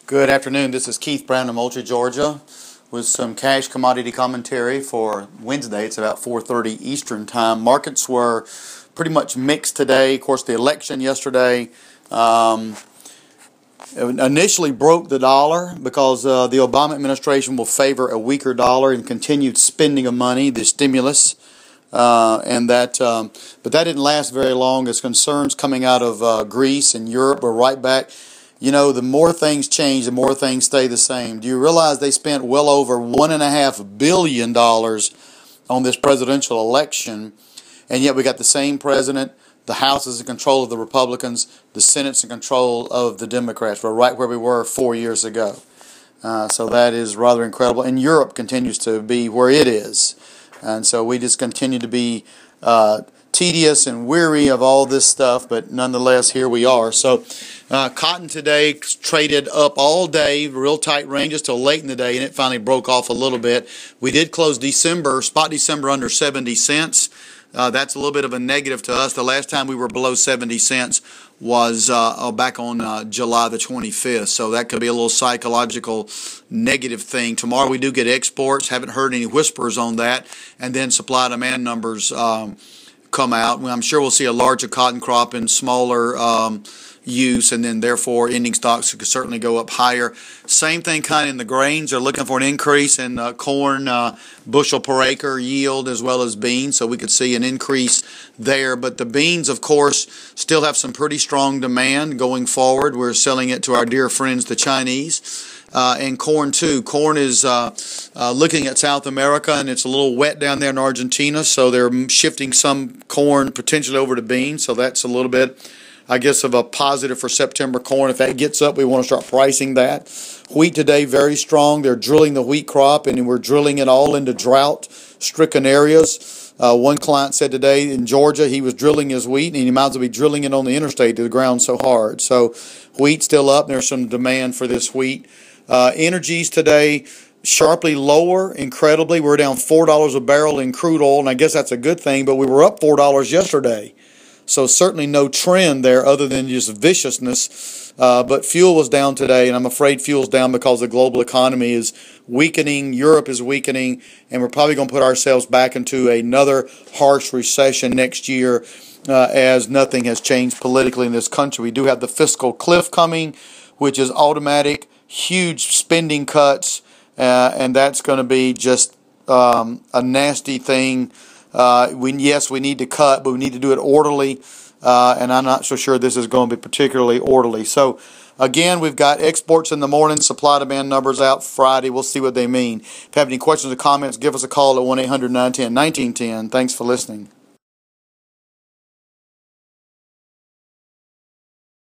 Good afternoon. This is Keith Brown of Moultrie, Georgia, with some cash commodity commentary for Wednesday. It's about 4:30 Eastern Time. Markets were pretty much mixed today. Of course, the election yesterday initially broke the dollar because the Obama administration will favor a weaker dollar and continued spending of money, the stimulus, but that didn't last very long as concerns coming out of Greece and Europe were right back. You know, the more things change, the more things stay the same. Do you realize they spent well over $1.5 billion on this presidential election, and yet we got the same president? The House is in control of the Republicans. The Senate's in control of the Democrats. We're right where we were 4 years ago. So that is rather incredible. And Europe continues to be where it is. And so we just continue to be tedious and weary of all this stuff, but nonetheless, here we are. So cotton today traded up all day, real tight ranges till late in the day, and it finally broke off a little bit. We did close spot December under 70 cents. That's a little bit of a negative to us. The last time we were below 70 cents was back on July the 25th. So that could be a little psychological negative thing. Tomorrow we do get exports. Haven't heard any whispers on that. And then supply-demand numbers come out. I'm sure we'll see a larger cotton crop and smaller use, and then therefore ending stocks could certainly go up higher. Same thing kind of in the grains. They're looking for an increase in corn bushel per acre yield as well as beans, so we could see an increase there. But the beans, of course, still have some pretty strong demand going forward. We're selling it to our dear friends, the Chinese. And corn too. Corn is looking at South America, and it's a little wet down there in Argentina, so they're shifting some corn potentially over to beans. So that's a little bit, I guess, of a positive for September corn. If that gets up, we want to start pricing that. Wheat today, very strong. They're drilling the wheat crop, and we're drilling it all into drought-stricken areas. One client said today in Georgia he was drilling his wheat, and he might as well be drilling it on the interstate. The ground's so hard. So wheat's still up. There's some demand for this wheat. Energies today sharply lower, incredibly. We're down $4 a barrel in crude oil, and I guess that's a good thing, but we were up $4 yesterday. So certainly no trend there other than just viciousness. But fuel was down today, and I'm afraid fuel's down because the global economy is weakening, Europe is weakening, and we're probably going to put ourselves back into another harsh recession next year as nothing has changed politically in this country. We do have the fiscal cliff coming, which is automatic, huge spending cuts, and that's going to be just a nasty thing. Yes, we need to cut, but we need to do it orderly, and I'm not so sure this is going to be particularly orderly. So, again, we've got exports in the morning, supply-demand numbers out Friday. We'll see what they mean. If you have any questions or comments, give us a call at 1-800-910-1910. Thanks for listening.